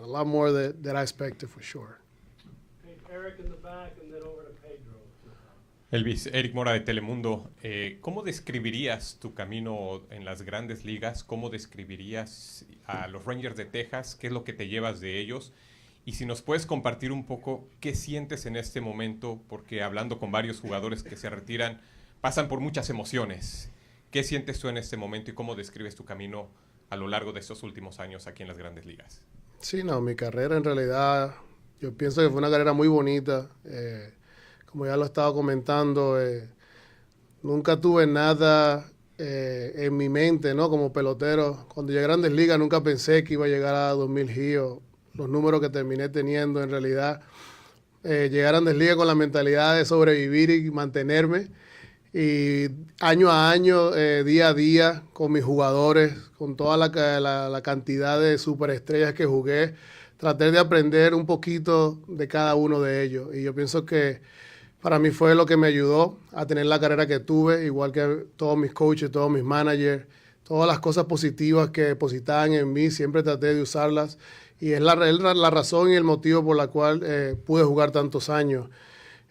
a lot more that I expected for sure. Hey, Eric in the back and then over to Pedro. Elvis, Eric Mora de Telemundo, ¿cómo describirías tu camino en las grandes ligas? ¿Cómo describirías a los Rangers de Texas? ¿Qué es lo que te llevas de ellos? Y si nos puedes compartir un poco qué sientes en este momento, porque hablando con varios jugadores que se retiran, pasan por muchas emociones. ¿Qué sientes tú en este momento y cómo describes tu camino a lo largo de estos últimos años aquí en las grandes ligas? Sí, no, mi carrera en realidad, yo pienso que fue una carrera muy bonita. Como ya lo estaba comentando, nunca tuve nada en mi mente, ¿no? Como pelotero. Cuando llegué a Grandes Ligas nunca pensé que iba a llegar a 2000 hits, los números que terminé teniendo. En realidad, llegué a Grandes Ligas con la mentalidad de sobrevivir y mantenerme. Y año a año, día a día, con mis jugadores, con toda la cantidad de superestrellas que jugué, traté de aprender un poquito de cada uno de ellos. Y yo pienso que para mí fue lo que me ayudó a tener la carrera que tuve, igual que todos mis coaches, todos mis managers, todas las cosas positivas que depositaban en mí, siempre traté de usarlas. Y es la razón y el motivo por la cual pude jugar tantos años.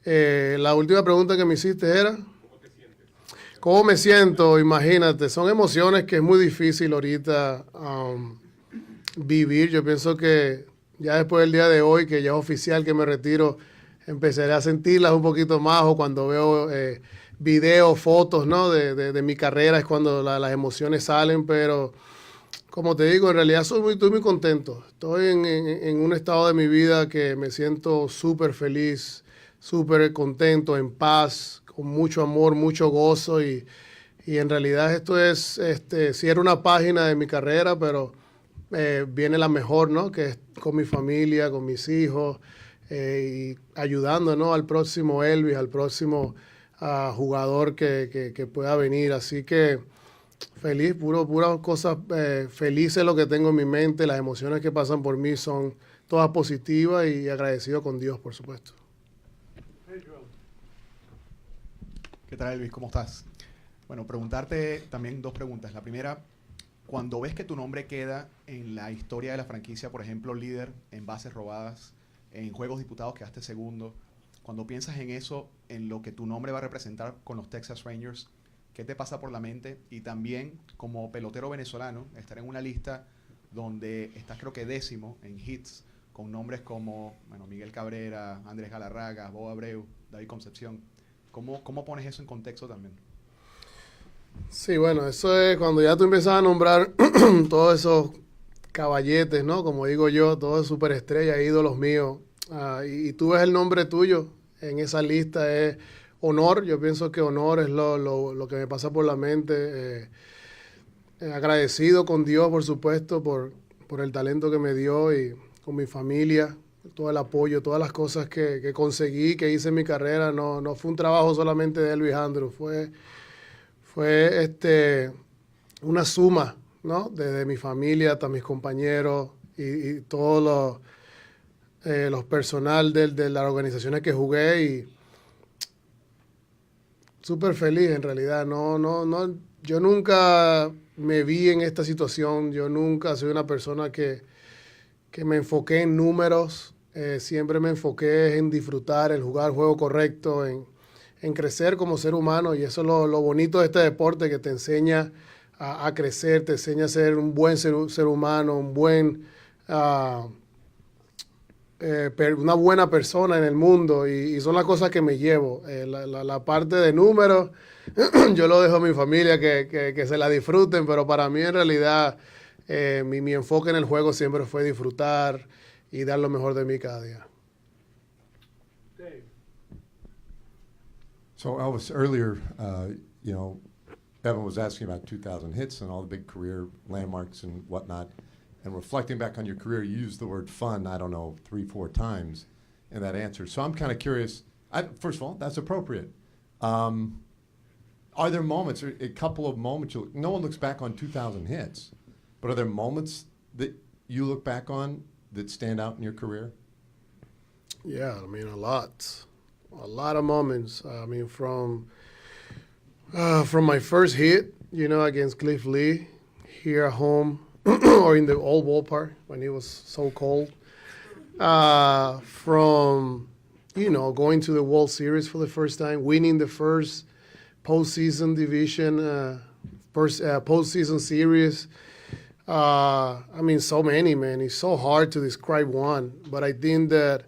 La última pregunta que me hiciste era... ¿Cómo me siento? Imagínate, son emociones que es muy difícil ahorita vivir. Yo pienso que ya después del día de hoy, que ya es oficial que me retiro, empezaré a sentirlas un poquito más, o cuando veo videos, fotos, ¿no? de mi carrera es cuando las emociones salen, pero como te digo, en realidad estoy muy contento. Estoy en un estado de mi vida que me siento súper feliz, súper contento, en paz, con mucho amor, mucho gozo, y en realidad esto es, sí era una página de mi carrera, pero viene la mejor, ¿no? Que es con mi familia, con mis hijos, y ayudando, ¿no? Al próximo Elvis, al próximo jugador que pueda venir. Así que feliz, puras cosas felices lo que tengo en mi mente. Las emociones que pasan por mí son todas positivas, y agradecido con Dios, por supuesto. ¿Qué tal, Elvis? ¿Cómo estás? Bueno, preguntarte también dos preguntas. La primera, cuando ves que tu nombre queda en la historia de la franquicia, por ejemplo, líder en bases robadas, en juegos disputados quedaste segundo, cuando piensas en eso, en lo que tu nombre va a representar con los Texas Rangers, ¿qué te pasa por la mente? Y también, como pelotero venezolano, estar en una lista donde estás, creo que 10º en hits, con nombres como Miguel Cabrera, Andrés Galarraga, Bob Abreu, David Concepción. ¿Cómo pones eso en contexto también? Sí, bueno, eso es cuando ya tú empiezas a nombrar todos esos caballetes, ¿no? Como digo yo, todos superestrellas, ídolos míos. Y tú ves el nombre tuyo en esa lista, es honor. Yo pienso que honor es lo que me pasa por la mente. Agradecido con Dios, por supuesto, por el talento que me dio, y con mi familia, todo el apoyo, todas las cosas que conseguí, que hice en mi carrera. No fue un trabajo solamente de Elvis Andrus, fue una suma, ¿no? Desde mi familia hasta mis compañeros y todos los personal de las organizaciones que jugué, y súper feliz en realidad. Yo nunca me vi en esta situación. Yo nunca soy una persona que me enfoqué en números. Siempre me enfoqué en disfrutar, en jugar el juego correcto, en crecer como ser humano, y eso es lo bonito de este deporte, que te enseña a crecer, te enseña a ser un buen ser humano, una buena persona en el mundo, y son las cosas que me llevo. La parte de números, yo lo dejo a mi familia que se la disfruten, pero para mí en realidad mi enfoque en el juego siempre fue disfrutar y dar lo mejor de mí cada día. Dave. So Elvis, earlier, Evan was asking about 2,000 hits and all the big career landmarks and whatnot. And reflecting back on your career, you used the word fun, I don't know, 3-4 times in that answer. So I'm kind of curious. First of all, that's appropriate. Are there moments, or a couple of moments, no one looks back on 2,000 hits, but are there moments that you look back on that stand out in your career? Yeah, I mean, a lot of moments. I mean, from my first hit, against Cliff Lee here at home or in the old ballpark when it was so cold. from, going to the World Series for the first time, winning the first postseason division, first postseason series. So many, man. It's so hard to describe one, but I think that,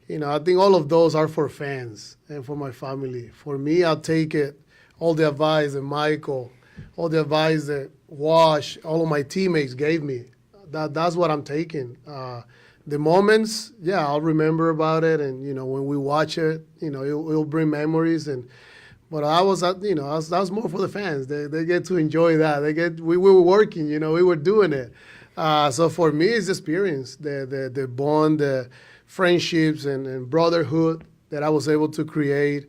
I think all of those are for fans and for my family. For me, I'll take it, all the advice that Michael, all the advice that Wash, all of my teammates gave me. That's what I'm taking. The moments, yeah, I'll remember about it, and when we watch it, it'll bring memories. But I was, that's more for the fans. They get to enjoy that. We were working, we were doing it. So for me, it's experience, the bond, the friendships and brotherhood that I was able to create.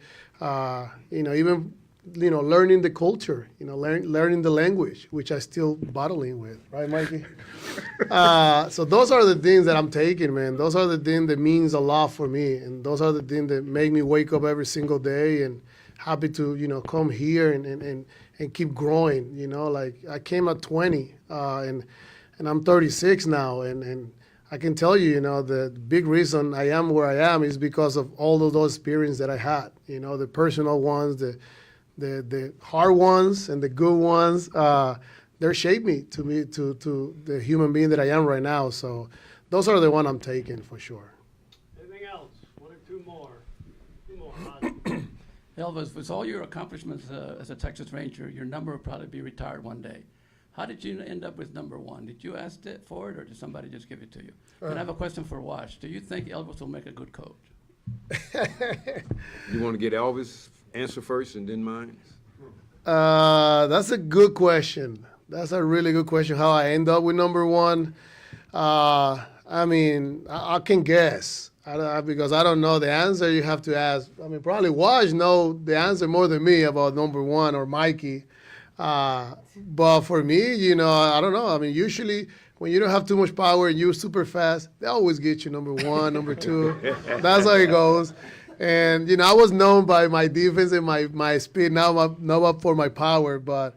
Even learning the culture, learning the language, which I still battling with, right, Mikey? So those are the things that I'm taking, man. Those are the things that means a lot for me, and those are the things that make me wake up every single day and happy to, come here and keep growing. Like I came at 20, and I'm 36 now, and I can tell you, the big reason I am where I am is because of all of those experiences that I had. The personal ones, the hard ones and the good ones, they're shaped me to the human being that I am right now. So those are the one I'm taking for sure. Anything else? One or two more? Two more. Elvis, with all your accomplishments as a Texas Ranger, your number will probably be retired one day. How did you end up with number 1? Did you ask for it, or did somebody just give it to you? And I have a question for Wash. Do you think Elvis will make a good coach? You want to get Elvis' answer first and then mine? That's a good question. That's a really good question, how I end up with number 1. I can guess. Because I don't know the answer. You have to ask. Probably Wash know the answer more than me about number 1 or Mikey. But for me, I don't know. Usually when you don't have too much power and you're super fast, they always get you number 1, number 2. That's how it goes. And, I was known by my defense and my speed, not for my power. But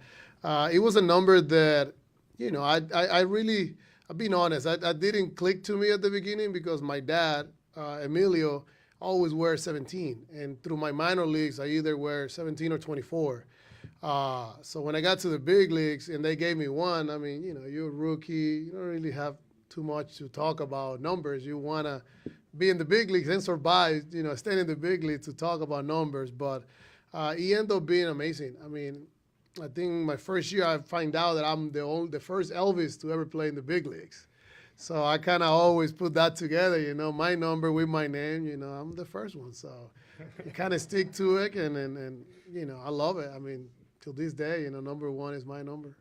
it was a number that, I really, I'll be honest, I didn't click to me at the beginning because my dad, Emilio, always wears 17. And through my minor leagues, I either wear 17 or 24. So when I got to the big leagues and they gave me 1, you're a rookie. You don't really have too much to talk about numbers. You want to be in the big leagues and survive, staying in the big leagues to talk about numbers. But it ended up being amazing. I think my first year I find out that I'm the first Elvis to ever play in the big leagues. So I kind of always put that together, my number with my name, I'm the first one. So you kind of stick to it, and I love it. Till this day, number 1 is my number.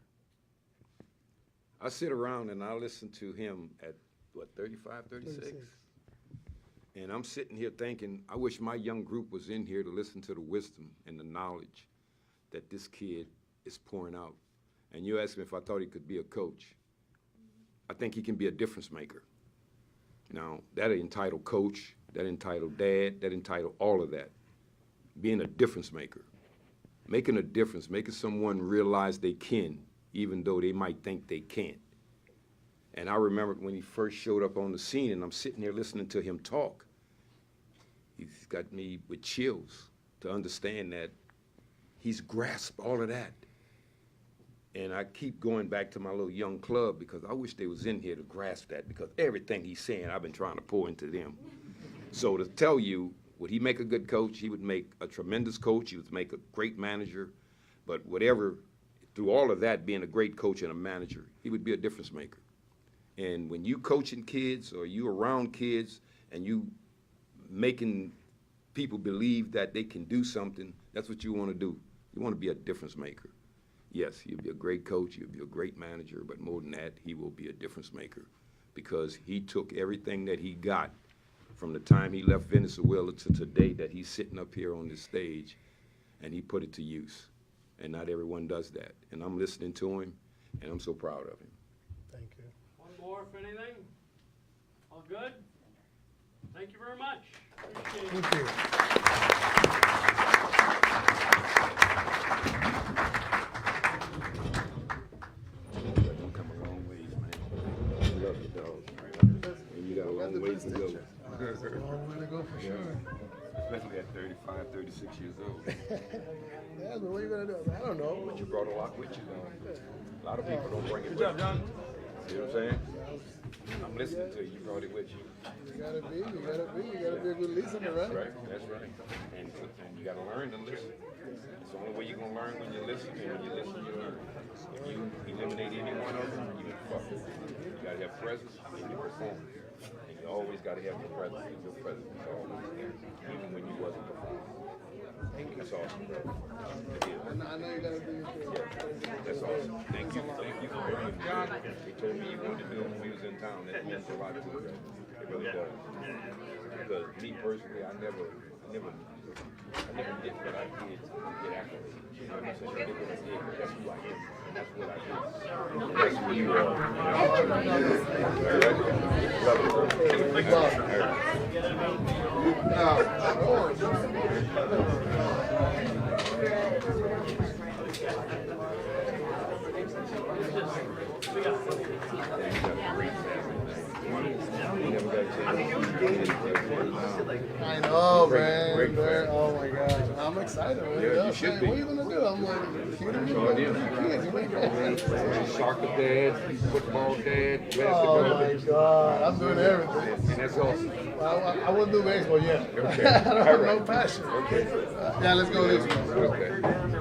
I sit around and I listen to him at, 35, 36? And I'm sitting here thinking, I wish my young group was in here to listen to the wisdom and the knowledge that this kid is pouring out. And you asked me if I thought he could be a coach. I think he can be a difference maker. Now, that entitled coach, that entitled dad, that entitled all of that. Being a difference maker. Making a difference, making someone realize they can, even though they might think they can't. And I remember when he first showed up on the scene, and I'm sitting here listening to him talk. He's got me with chills to understand that he's grasped all of that. And I keep going back to my little young club because I wish they was in here to grasp that, because everything he's saying, I've been trying to pour into them. So to tell you, would he make a good coach? He would make a tremendous coach. He would make a great manager. But whatever, through all of that, being a great coach and a manager, he would be a difference maker. And when you coaching kids or you around kids and you making people believe that they can do something, that's what you want to do. You want to be a difference maker. Yes, he'll be a great coach, he'll be a great manager, but more than that, he will be a difference maker because he took everything that he got from the time he left Venezuela to today that he's sitting up here on this stage, and he put it to use. And not everyone does that. And I'm listening to him, and I'm so proud of him. Thank you. One more, if anything? All good? Thank you very much. Appreciate it. Thank you. You've come a long ways, man. I love you, dog. And you got a long the way best to go. teacher. It's a long way to go for sure. Especially at 35, 36 years old. Yeah, but what are you gonna do? I don't know. But you brought a lot with you, though. A lot of people don't bring it Good with job, them. John. See what I'm saying? I'm listening to you. You brought it with you. You gotta be a good listener, right? That's right. And you gotta learn to listen. It's the only way you're gonna learn when you listen, and when you listen, you learn. If you eliminate any one of them, you fuck it. You gotta have presence and you perform. And you always gotta have your presence, and your presence is always there, even when you wasn't performing. That's awesome, bro. It is. I know you gotta do your thing. That's awesome. Thank you for bringing me. He told me he wanted to do it when we was in town. That means a lot to me. It really does. Because me personally, I never did what I did to get accolades. You know what I'm saying? I did what I did, but that's who I am. And that's what I do. And that's who you are. I know, man. Oh my gosh, I'm excited. Yeah, you should be. What are you gonna do? I'm like, Soccer dad, football dad, oh my God, I'm doing everything. and that's awesome. I wouldn't do baseball yet. Okay. I don't have All right. no passion. Okay. Yeah, let's go this way. Okay.